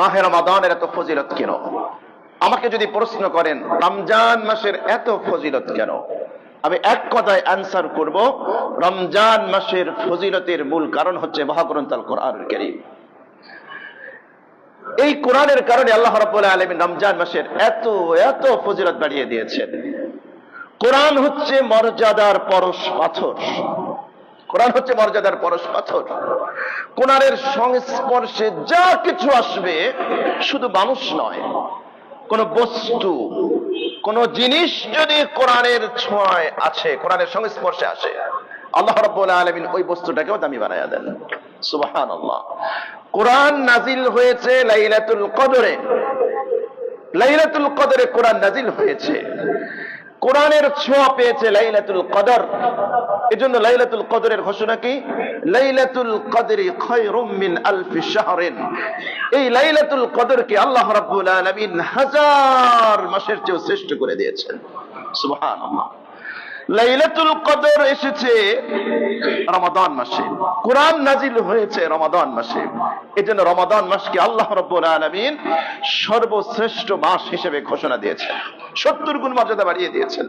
মাহে রমাদানের এত ফজিলত কেন? আমাকে যদি প্রশ্ন করেন রমজান মাসের এত ফজিলত কেন, আমি এক কথায় অ্যান্সার করব, রমজান মাসের ফজিলতের মূল কারণ হচ্ছে মহাগ্রন্থ আল কোরআনুল কারীম। এই কোরআনের কারণে আল্লাহ রাব্বুল আলামিন রমজান মাসের এত এত ফজিলত বাড়িয়ে দিয়েছেন। কোরআন হচ্ছে মর্যাদার পরশ পাথর। কোরআন হচ্ছে মর্যাদার পরশ পাথর। কোরআনের সংস্পর্শে যা কিছু আসবে, শুধু মানুষ নয়, কোন বস্তু, কোন জিনিস যদি কোরআনের ছোঁয়ায় আছে, কোরআনের সংস্পর্শে আসে, আল্লাহ রাব্বুল আলামিন ওই বস্তুটাকেও দামি বানায়া দেন। সুবহানাল্লাহ। কোরআন নাজিল হয়েছে লাইলাতুল কদরে। লাইলাতুল কদরে কোরআন নাজিল হয়েছে। কোরআনের ছোঁয়া পেয়েছে লাইলাতুল কদর। এজন্য লাইলাতুল কদরের ঘোষণা কি? লাইলাতুল কদরি খায়রুম মিন আলফি শাহরিন। এই লাইলাতুল কদরকে আল্লাহ রাব্বুল আলামিন হাজার মাসের চেয়ে শ্রেষ্ঠ করে দিয়েছেন। সুবহানাল্লাহ। লাইলাতুল কদর এসেছে রমাদান মাসে, কোরআন নাজিল হয়েছে রমাদান মাসে। এজন্য রমাদান মাসকে আল্লাহ রাব্বুল আলামিন সর্বশ্রেষ্ঠ মাস হিসেবে ঘোষণা দিয়েছেন, 70 গুণ মর্যাদা বাড়িয়ে দিয়েছেন।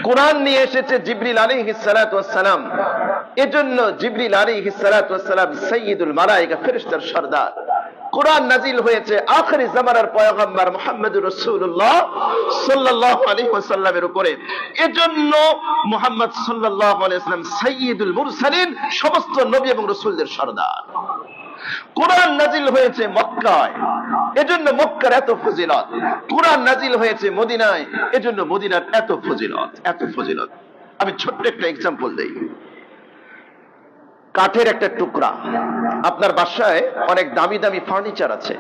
কোরআন নিয়ে এসেছে জিবরিল আলাইহিস সালাতু ওয়াস সালাম। এজন্য জিবরিল আলাইহিস সালাতু ওয়াস সালাম সাইয়্যিদুল মালায়েকা, ফেরেশতার সরদার। কোরআন নাজিল হয়েছে আখিরি জামানার পয়গম্বর মুহাম্মদুর রাসূলুল্লাহ সাল্লাল্লাহু আলাইহি ওয়াসাল্লামের উপরে। এজন্য মুহাম্মদ সাল্লাল্লাহু আলাইহি ওয়াসাল্লাম সাইয়্যিদুল মুরসালিন, সমস্ত নবী এবং রাসূলদের সরদার। কোরআন নাজিল হয়েছে মক্কায়, এজন্য মক্কার এত ফজিলত। কোরআন নাজিল হয়েছে মদিনায়, এজন্য মদিনার এত ফজিলত, এত ফজিলত। আমি ছোট্ট একটা এক্সাম্পল দেই। কাঠের একটা টুকরা, আপনার বাসায় অনেক দামি দামি ফার্নিচার আছে,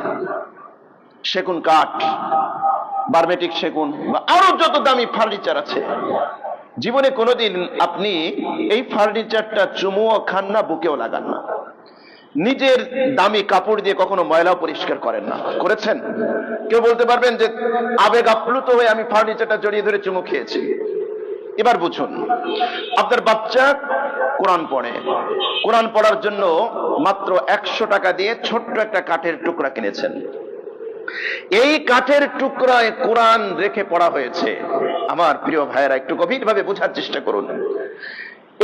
সেগুন কাঠ, বার্মেটিক সেগুন বা আরো যত দামি ফার্নিচার আছে, জীবনে কোনোদিন আপনি এই ফার্নিচারটা চুমুও খান না, বুকেও লাগান না। নিজের দামি কাপড় দিয়ে কখনো ময়লা পরিষ্কার করেন না, করেছেন? কেউ বলতে পারবেন যে আবেগ আপ্লুত হয়ে আমি ফার্নিচারটা জড়িয়ে ধরে চুমু খেয়েছি? এবার বুঝুন, আপনার বাচ্চা কোরআন পড়ে, কোরআন পড়ার জন্য মাত্র 100 টাকা দিয়ে ছোট্ট একটা কাঠের টুকরা কিনেছেন। এই কাঠের টুকরায় কোরআন রেখে পড়া হয়েছে। আমার প্রিয় ভাইয়েরা, একটু গভীরভাবে বোঝার চেষ্টা করুন।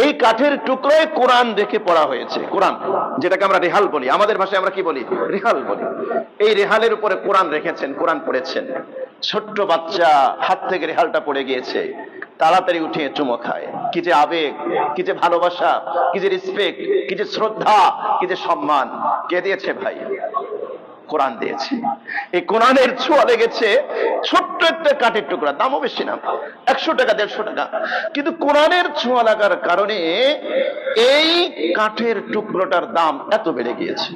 এই কাঠের টুকরায় কোরআন রেখে পড়া হয়েছে। কোরআন, যেটাকে আমরা রেহাল বলি, আমাদের ভাষায় আমরা কি বলি? রেহাল বলি। এই রেহালের উপরে কোরআন রেখেছেন, কোরআন পড়েছেন। ছোট্ট বাচ্চা হাত থেকে রেহালটা পড়ে গিয়েছে, তাড়াতাড়ি উঠিয়ে চুমো খায়। কি যে আবেগ, কি যে ভালোবাসা, কি যে রেসপেক্ট, কি যে শ্রদ্ধা, কি যে সম্মান। কে দিয়েছে ভাই? কোরআন দিয়েছে। এই কোরআনের ছোঁয়া লেগেছে ছোট্ট একটা কাঠের টুকরা, দামও বেশি না, 100 টাকা 150 টাকা, কিন্তু কোরআনের ছোঁয়া লাগার কারণে এই কাঠের টুকরোটার দাম এত বেড়ে গিয়েছে।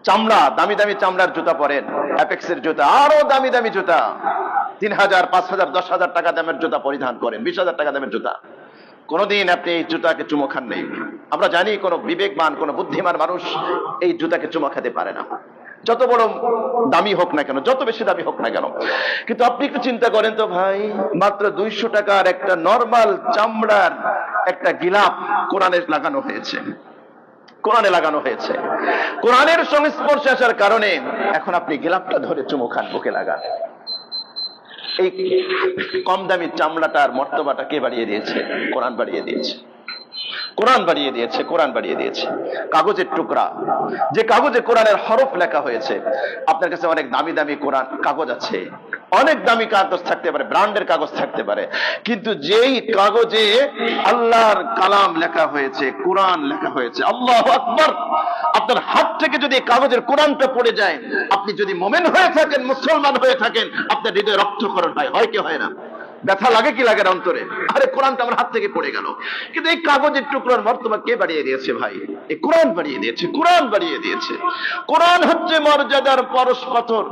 চামড়া, দামি দামি চামড়ার জুতা পরেন, অ্যাপেক্সের জুতা, আরো দামি দামি জুতা, 3000, 5000, 10,000 টাকা দামের জুতা পরিধান করেন, 20,000 টাকা দামের জুতা। কোনদিন আপনি এই জুতাকে চুমো খান নেই। আমরা জানি কোন বিবেকবান, কোন বুদ্ধিমান মানুষ এই জুতাকে চুমো খেতে পারে না, যত বড় দামি হোক না কেন, যত বেশি দামি হোক না কেন। কিন্তু আপনি একটু চিন্তা করেন তো ভাই, মাত্র 200 টাকার একটা নরমাল চামড়ার একটা গিলাপ কোরআনে লাগানো হয়েছে, কোরআনে লাগানো হয়েছে। কোরআনের সংস্পর্শে আসার কারণে এখন আপনি গিলাপটা ধরে চুমো খান, বুকে লাগান। এই কম দামি চামড়াটার মর্তবাটা কে বাড়িয়ে দিয়েছে? কোরআন বাড়িয়ে দিয়েছে, কোরআন বাড়িয়ে দিয়েছে, কোরআন বাড়িয়ে দিয়েছে। কাগজের টুকরা, যে কাগজে কোরআনের হরফ লেখা হয়েছে। আপনার কাছে অনেক দামি দামি কোরআন কাগজ আছে, অনেক দামি কাগজ থাকতে পারে, ব্র্যান্ডের কাগজ থাকতে পারে, কিন্তু যেই কাগজে আল্লাহর কালাম লেখা হয়েছে, কোরআন লেখা হয়েছে, আল্লাহু আকবার, আপনার হাত থেকে যদি কাগজের কোরআনটা পড়ে যায়, আপনি যদি মুমিন হয়ে থাকেন, মুসলমান হয়ে থাকেন, আপনার হৃদয়ে রক্তক্ষরণ হয়, হয় কি হয় না? ব্যথা লাগে কি লাগে অন্তরে? আরে কোরআনটা আমার হাত থেকে পড়ে গেল। কিন্তু এই কাগজের টুকরোর মর্তবা কে বাড়িয়ে দিয়েছে ভাই? এই কোরআন বাড়িয়ে দিয়েছে, কোরআন বাড়িয়ে দিয়েছে। কোরআন হচ্ছে মর্যাদার পরশ পাথর।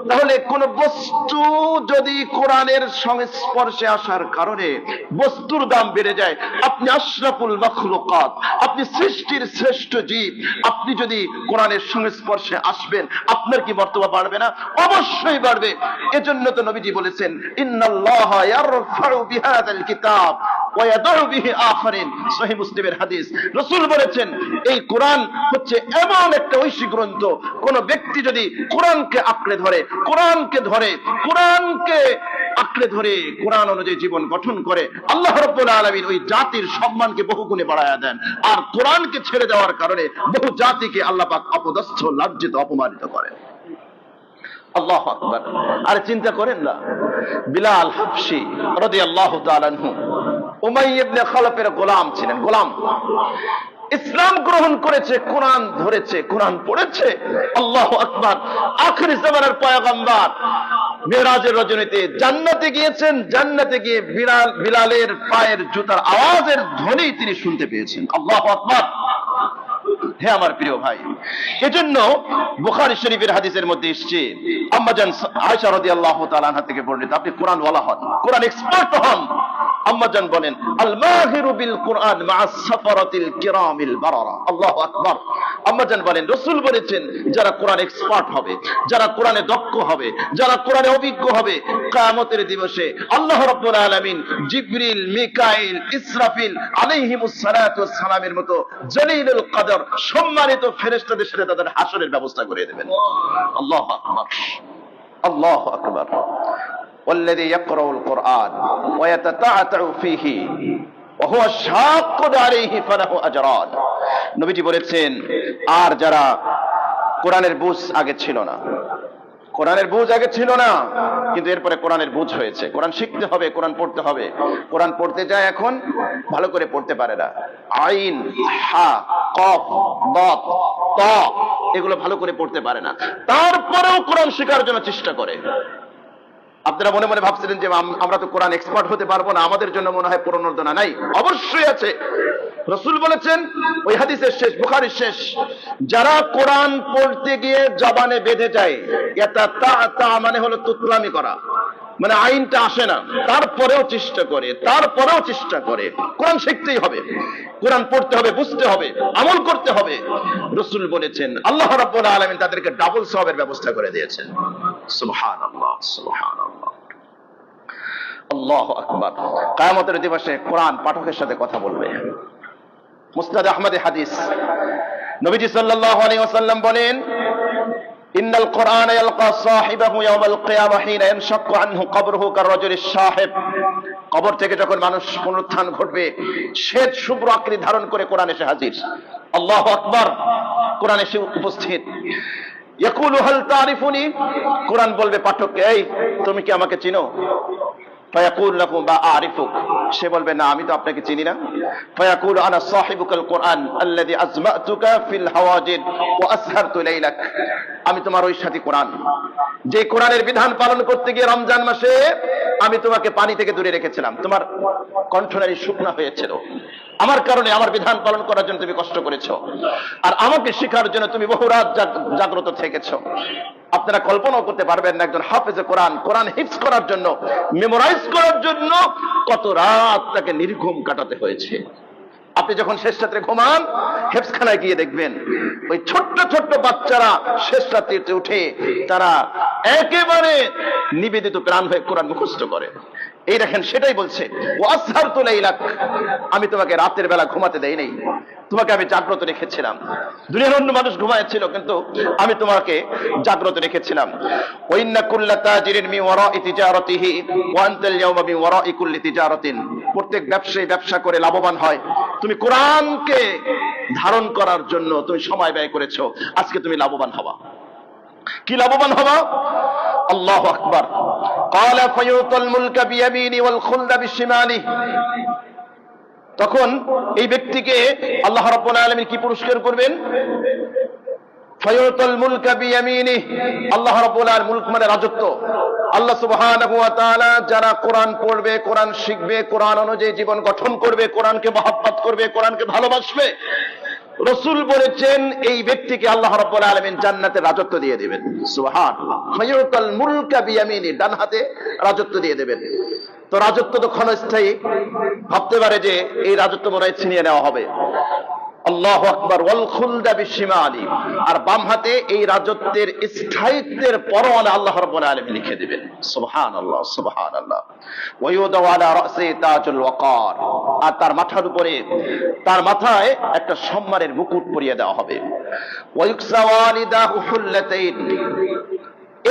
তাহলে কোন বস্তু যদি কোরআনের সংস্পর্শে আসার কারণে বস্তুর দাম বেড়ে যায়, আপনি আশরাফুল মাখলুকাত, আপনি সৃষ্টির শ্রেষ্ঠ জীব, আপনি যদি কোরআনের সংস্পর্শে আসবেন, আপনার কি মর্তবা বাড়বে না? অবশ্যই বাড়বে। এজন্য তো নবীজি বলেছেন, ইন্নাল্লাহা ইয়ারফাউ বিহাদাল কিতাব ওয়া ইয়াদউ বিহি আখারিন। সহিহ মুসলিমের হাদিস। রাসূল বলেছেন এই কোরআন হচ্ছে এমন একটা ঐশী গ্রন্থ, কোন ব্যক্তি যদি কোরআনকে আঁকড়ে ধরে, কোরআনকে আঁকড়ে ধরে কোরআন অনুযায়ী জীবন গঠন করে, আল্লাহ রাব্বুল আলামিন ওই জাতির সম্মানকে বহুগুণে বাড়ায়া দেন। আর কোরআনকে ছেড়ে দেওয়ার কারণে বহু জাতিকে আল্লাহ পাক অপদস্থ, লাজ্জিত, অপমানিত করেন। আল্লাহু আকবার। আর চিন্তা করেন না, বিলাল হাবশী রাদিয়াল্লাহু তাআলা আনহু উমাইয়া ইবনে খালফের গোলাম ছিলেন, গোলাম। ইসলাম গ্রহণ করেছে, কোরআন ধরেছে, কোরআন পড়েছে। আল্লাহু আকবার। আখির জামানার পয়গম্বর মেরাজের রজনীতে জান্নাতে গিয়েছেন, জান্নাতে গিয়ে বিলালের পায়ের জুতার আওয়াজের ধ্বনি তিনি শুনতে পেয়েছেন। আল্লাহু আকবার। হে আমার প্রিয় ভাই, এজন্য বুখারী শরীফের হাদিসের মধ্যে এসেছে, আম্মাজান আয়েশা রাদিয়াল্লাহু তাআলা আনহা থেকে বর্ণিত, আপনি কোরআন ওয়ালা হন, কোরআন এক্সপার্ট হন। আম্মাজান বলেন, আল মাহিরু বিল কোরআন মা'আস সাফারাতিল কিরামিল বারারা। আল্লাহু আকবার। আম্মাজান বলেন, রাসূল বলেছেন যারা কোরআন এক্সপার্ট হবে, যারা কোরআনে দক্ষ হবে, যারা কোরআনে অভিজ্ঞ হবে, কিয়ামতের দিবসে আল্লাহ রাব্বুল আলামিন জিবরিল, মিকাইল, ইসরাফিল আলাইহিমুস সালাতু ওয়াস সালামের মতো জলিলুল কদর সম্মানিত ফেরেশতাদের সাথে তাদের হাসরের ব্যবস্থা করে দেবেন। আল্লাহু আকবার, আল্লাহু আকবার। والذي يقرأ القرآن ويتتعتع فيه وهو شاق عليه فله أجران। নবীজি বলেছেন, আর যারা কোরআনের বুঝ আগে ছিল না, কোরআনের বুঝ আগে ছিল না, কিন্তু এরপরে কোরআনের বুঝ হয়েছে, কোরআন শিখতে হবে, কোরআন পড়তে হবে, কোরআন পড়তে যায় এখন ভালো করে পড়তে পারে না, আইন, হা, কফ, দাত, তা এগুলো ভালো করে পড়তে পারে না, তারপরেও কোরআন শেখার জন্য চেষ্টা করে। আপনারা মনে মনে ভাবছিলেন যে আমরা তো কোরআন এক্সপার্ট হতে পারবো না, আমাদের জন্য মনে হয় প্রণোদনা নাই। অবশ্যই আছে। রাসূল বলেছেন ওই হাদিসের শেষ, বুখারীর শেষ, যারা কোরআন পড়তে গিয়ে জবানে বেঁধে যায়, এটা তা মানে হলো তুতলামি করা, মানে আইনটা আসে না, তারপরেও চেষ্টা করে, কোরআন শিখতেই হবে, কোরআন পড়তে হবে, বুঝতে হবে, আমল করতে হবে। রাসূল বলেছেন আল্লাহ রাব্বুল আলামিন তাদেরকে ডাবল সওয়াবের ব্যবস্থা করে দিয়েছেন। সুবহানাল্লাহ, সুবহানাল্লাহ, আল্লাহু আকবার। কিয়ামতের দিবসে কোরআন পাঠকের সাথে কথা বলবে। মুসনাদ আহমদে হাদিস, নবীজি সাল্লাল্লাহু আলাইহি ওয়াসাল্লাম বলেন, ইন্নাল কোরআন ইয়ালকা সাহিবাহু ইয়াওমাল কিয়ামাহ হিনা ইয়ানশাক্কু আনহু কবরুহু কাররাজুলিশ শাহিব। কবর থেকে যখন মানুষ পুনরুত্থান ঘটবে, শ্বেত শুভ্র আকৃতি ধারণ করে কোরআন এসে হাজির। আল্লাহু আকবার। কোরআন এসে উপস্থিত। ইয়াকুলু হাল তারিফুনি, কোরআন বলবে পাঠককে, এই তুমি কি আমাকে চিনো? ফায়াকুল লাহু বা আরিফুক, সে বলবে না, আমি তো আপনাকে চিনি না। ফায়াকুল আনা সাহিবুকাল কোরআন আল্লাযী আজমাতুকা ফিল হাওয়াজিদ ওয়া আসহারতু লাইলাক, আমি তোমার ওই সাথী কোরআন, যে কোরআনের বিধান পালন করতে গিয়ে রমজান মাসে আমি তোমাকে পানি থেকে দূরে রেখেছিলাম, তোমার কণ্ঠনালী শুকনা হয়েছিল, আমার কারণে, আমার বিধান পালন করার জন্য তুমি কষ্ট করেছো, আর আমাকে শেখার জন্য তুমি বহু রাত জাগ্রত থেকেছো। আপনারা কল্পনাও করতে পারবেন না একজন হাফেজে কোরআন, কোরআন হিফজ করার জন্য, মেমোরাইজ করার জন্য কত রাত তাকে নির্ঘুম কাটাতে হয়েছে। আপনি যখন শেষ রাত্রে ঘুমান, হেফজখানায় গিয়ে দেখবেন ওই ছোট্ট ছোট্ট বাচ্চারা শেষ রাত্রিতে উঠে তারা একেবারে নিবেদিত প্রাণ হয়ে কোরআন মুখস্থ করে। এই দেখেন, সেটাই বলছে, ওয়াসহারতু লাইলাক, আমি তোমাকে রাতের বেলা ঘুমাতে দেই নাই, তোমাকে আমি জাগ্রত রেখেছিলাম। দুনিয়ার অন্য মানুষ ঘুমাচ্ছিল, কিন্তু আমি তোমাকে জাগ্রত রেখেছিলাম। ওয়া ইন্না কুল্লা তাজিরিন মিন ওয়ারাই তিজারাতিহি ওয়া আনতাল ইয়াওমা মিন ওয়ারাই কুল্লি তিজারাতিন, প্রত্যেক ব্যবসায়ী ব্যবসা করে লাভবান হয়, তুমি কোরআনকে ধারণ করার জন্য তুমি সময় ব্যয় করেছো, আজকে তুমি লাভবান হবা। কি লাভবান হবা? আল্লাহু আকবার। ক্বালা ফায়ুতাল মুলকা বিয়ামিনি ওয়াল খুলদা বিশিমালি, তখন এই ব্যক্তিকে আল্লাহ রাব্বুল আলামিন কি পুরস্কার করবেন? ফায়ুতাল মুলকা বিয়ামিনি, আল্লাহ রাব্বুল আলামিন, মুলক মানে রাজত্ব। আল্লাহ সুবহানাহু ওয়া তাআলা যারা কোরআন পড়বে, কোরআন শিখবে, কোরআন অনুযায়ী জীবন গঠন করবে, কোরআনকে মহব্বত করবে, কোরআনকে ভালোবাসবে, রাসূল বলেছেন এই ব্যক্তিকে আল্লাহ রাব্বুল আলামিন জান্নাতের রাজত্ব দিয়ে দিবেন। সুবহানাল্লাহ। ফায়ুতাল মুলকা বিয়ামিনি, ডান হাতে রাজত্ব দিয়ে দেবেন। তো রাজত্ব তো ক্ষণস্থায়ী, ভাবতে পারে যে এই রাজত্ব মনে হয় ছিনিয়ে নেওয়া হবে। আল্লাহু আকবার, ওয়াল খুলদা বিশিমালি, আর বাম হাতে এই রাজত্বের স্থায়িত্বের পরোয়ানা আল্লাহ রাব্বুল আলামিন লিখে দিবেন। সুবহানাল্লাহ, সুবহানাল্লাহ। ওয়া ইউদাউ আলা রাসি তাজুল ওয়াকার, আর তার মাথার উপরে, তার মাথায় একটা সম্মানের মুকুট পরিয়ে দেওয়া হবে। ওয়া ইউকসাওয়ালিদাহু হুল্লাতাইন,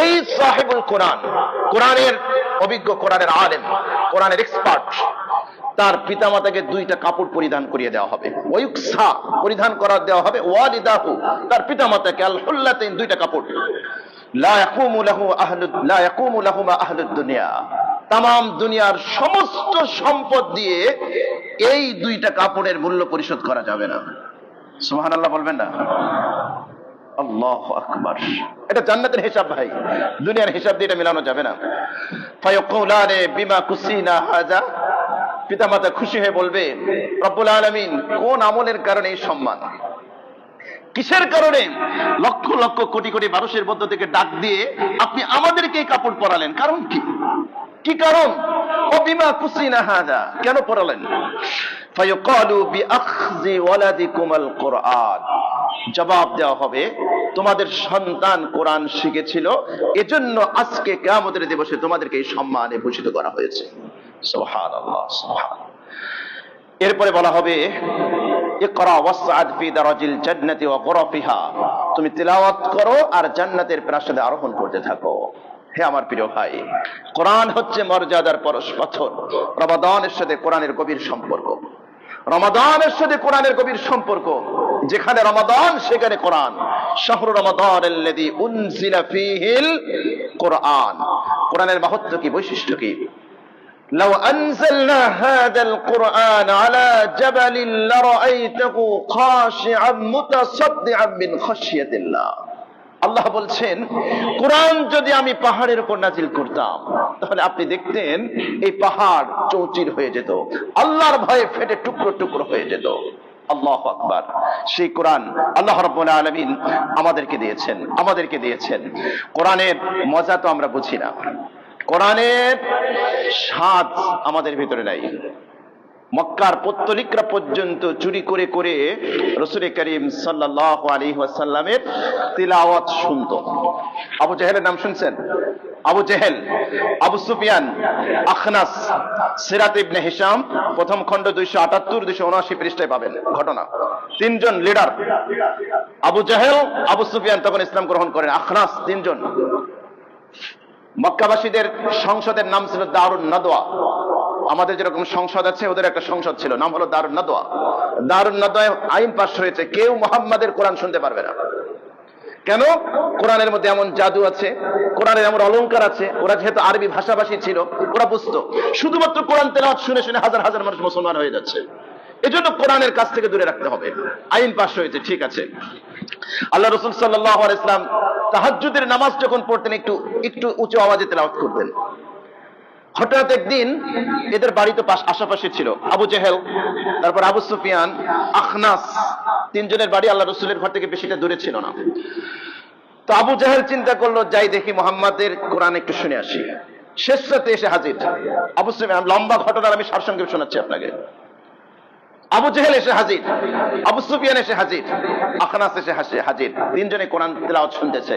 এই সাহিবুল কোরআন, কোরআনের অভিজ্ঞ, কোরআনের আলেম, কোরআনের এক্সপার্ট, তার পিতামাতাকে দুইটা কাপড় পরিধান করিয়ে দেওয়া হবে। ওয়ুকসা, পরিধান করা দেওয়া হবে, ওয়ালিদাহু, তার পিতামাতাকে, আল হুল্লাতাইন, দুইটা কাপড়। লা ইয়াকুমু লাহুমা আহলুদ দুনিয়া, তামাম দুনিয়ার সমস্ত সম্পদ দিয়ে এই দুইটা কাপড়ের মূল্য পরিশোধ করা যাবে না। সুবহানাল্লাহ বলবেন না? আল্লাহু আকবার। এটা জান্নাতের হিসাব ভাই, দুনিয়ার হিসাব দিয়ে এটা মেলানো যাবে না। ফায়াকুলানে বিমা কুসিনা হাযা, পিতামাতা খুশি হয়ে বলবে, রব্বুল আলামিন কোন আমলের কারণে এই সম্মান, কিসের কারণে লক্ষ লক্ষ কোটি কোটি মানুষের মধ্য থেকে ডাক দিয়ে আপনি আমাদেরকে এই কাপড় পরালেন, কারণ কি, কি কারণ? ও বিমা কুসিনা হাযা, কেন পরালেন? ফায়াকালু বিআখযি ওয়ালাদিকুমাল কুরআন, জবাব দেওয়া হবে, তোমাদের সন্তান কোরআন শিখেছিল, এজন্য আজকে কিয়ামতের দিবসে তোমাদেরকে এই সম্মানে ভূষিত করা হয়েছে। সুবহানাল্লাহ, সুবহানাল্লাহ। এরপরে বলা হবে, ইকরা ওয়াসআদ ফি দারাজিল জান্নাতি ওয়া গুরাফিহা, তুমি তিলাওয়াত করো আর জান্নাতের প্রাসাদে আরোহণ করতে থাকো। হে আমার প্রিয় ভাই, কোরআন হচ্ছে মর্যাদার পরশ পাথর। রমাদানের সাথে কোরআনের গভীর সম্পর্ক, রমাদানের সাথে কোরআনের গভীর সম্পর্ক। যেখানে রমাদান সেখানে কোরআন। শাহরু রমাদান আল্লাযী উনজিলা ফীহিল কোরআন, কোরআনের মাহাত্ম্য কি, বৈশিষ্ট্য কি? লাউ আনজালনা হাযাল কুরআন আলা জাবালিন লারাআইতাহু খাশিআম মুতাসাদ্দিআম মিন খাশিয়াতিল্লাহ। আল্লাহ বলছেন, কোরআন যদি আমি পাহাড়ের উপর নাজিল করতাম তাহলে আপনি দেখতেন এই পাহাড় চৌচির হয়ে যেত, আল্লাহর ভয়ে ফেটে টুকরো টুকরো হয়ে যেত। আল্লাহু আকবার। সেই কোরআন আল্লাহ রাব্বুল আলামিন আমাদেরকে দিয়েছেন, আমাদেরকে দিয়েছেন। কোরআনের মজা তো আমরা বুঝি না, কোরআনের স্বাদ আমাদের ভিতরে নাই। মক্কার পত্তলিকরা পর্যন্ত চুরি করে করে রাসূল করিম সাল্লাল্লাহু আলাইহি ওয়াসাল্লামের তিলাওয়াত শুনতো। আবু জেহেলের নাম শুনছেন? আবু জেহেল, আবু সুফিয়ান, আখনাস, সিরাত ইবনে হিশাম, প্রথম খণ্ড 278 279 পৃষ্ঠায় পাবেন ঘটনা। তিনজন লিডার, আবু জেহেল, আবু সুফিয়ান তখন ইসলাম গ্রহণ করেন, আখনাস, তিনজন। মক্কাবাসীদের সংসদের নাম ছিল দারুন নাদওয়া। আমাদের যেরকম সংসদ আছে, ওদের একটা সংসদ ছিল, নাম হলো দারুন নাদওয়া। দারুন নাদওয়ায় আইন পাস হয়েছে, কেউ মুহাম্মাদের কোরআন শুনতে পারবে না। কেন? কোরআনের মধ্যে এমন জাদু আছে, কোরআনের এমন অলংকার আছে। ওরা যেহেতু আরবি ভাষাভাষী ছিল, ওরা বুঝতো শুধুমাত্র কোরআন তেলাওয়াত শুনে শুনে হাজার হাজার মানুষ মুসলমান হয়ে যাচ্ছে, এজন্য কোরআনের কাছ থেকে দূরে রাখতে হবে। আইন পাস হয়েছে, ঠিক আছে। আল্লাহ রাসূল সাল্লাল্লাহু আলাইহি ওয়াসাল্লাম তাহাজ্জুদের নামাজ যখন পড়তেন একটু একটু উঁচু আওয়াজে তেলাওয়াত করতেন। হঠাৎ একদিন এদের বাড়ি তো আশেপাশে ছিল, আবু জেহেল, তারপর আবু সুফিয়ান, আখনাস, তিনজনের বাড়ি আল্লাহ রাসূলের ঘর থেকে বেশিটা দূরে ছিল না। তো আবু জেহেল চিন্তা করলো, যাই দেখি মুহাম্মাদের কোরআন একটু শুনে আসি। শেষ রাতে এসে হাজির আবু সুফিয়ান। লম্বা ঘটনার আমি সারসংক্ষেপ শোনাচ্ছি আপনাকে। আবু জেহেল এসে হাজির, আবু সুফিয়ান এসে হাজির, আখনাস এসে হাজির। তিনজনে কোরআন তেলাওয়াত শুনতেছে।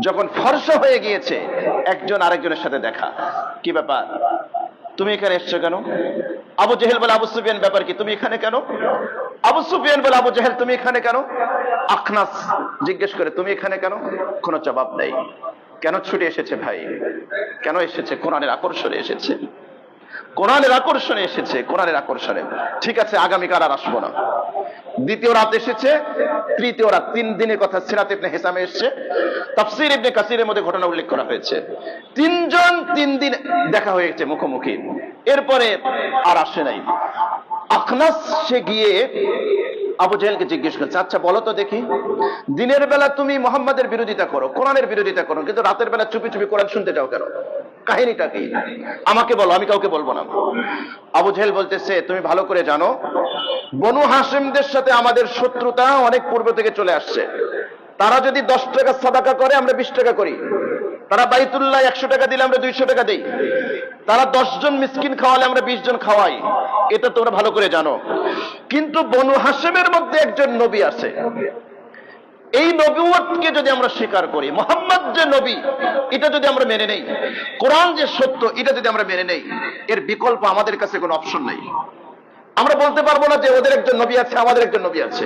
যখন ফর্সা হয়ে গিয়েছে, একজন আরেকজনের সাথে দেখা। কি ব্যাপার, তুমি এখানে এসছো কেন? আবু জেহেল বলে, আবু সুফিয়ান, ব্যাপার কি, তুমি এখানে কেন? আবু সুফিয়ান বলে, আবু জেহেল, তুমি এখানে কেন? আখনাস জিজ্ঞেস করে, তুমি এখানে কেন? কোনো জবাব নেই। কেন ছুটে এসেছে ভাই? কেন এসেছে? কোরআনের আকর্ষণে এসেছে, কোরআনের আকর্ষণে এসেছে, কোরআনের আকর্ষণে। ঠিক আছে, আগামীকাল আর আসবো না। দ্বিতীয় রাত এসেছে, তৃতীয় রাত, 3 দিনের কথা সিরাত ইবনে হিশামে এসেছে, তাফসীর ইবনে কাসিরের মধ্যে ঘটনা উল্লেখ করা হয়েছে। 3 জন 3 দিন দেখা হয়েছে মুখোমুখি, এরপরে আর আসে নাই। আখনাস সে গিয়ে আবু জেহেলকে জিজ্ঞেস করছে, আচ্ছা বলো তো দেখি, দিনের বেলা তুমি মুহাম্মাদের বিরোধিতা করো, কোরআনের বিরোধিতা করো, কিন্তু রাতের বেলা চুপি চুপি কোরআন শুনতে যাও কেন? কাহিনীটা কি? আমাকে বলো, আমি কাউকে বলবো না। আবু জেহেল বলতেছে, তুমি ভালো করে জানো, বনু হাশিমদের সাথে আমাদের শত্রুতা অনেক পূর্ব থেকে চলে আসছে। তারা যদি 10 টাকা সাদাকা করে, আমরা 20 টাকা করি। তারা বাইতুল্লাহ 100 টাকা দিলে আমরা 200 টাকা দেই। তারা 10 জন মিসকিন খাওয়ালে আমরা 20 জন খাওয়াই। এটা তোমরা ভালো করে জানো। কিন্তু বনু হাশেমের মধ্যে একজন নবী আছে। এই নবুয়তকে যদি আমরা স্বীকার করি, মুহাম্মদ যে নবী এটা যদি আমরা মেনে নেই, কোরআন যে সত্য এটা যদি আমরা মেনে নেই, এর বিকল্প আমাদের কাছে কোনো অপশন নেই। আমরা বলতে পারবো না যে ওদের একজন নবী আছে, আমাদের একজন নবী আছে।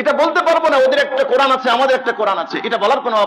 এটা বলতে পারবো না ওদের একটা কোরআন আছে, আমাদের একটা কোরআন আছে। এটা বলার কোনো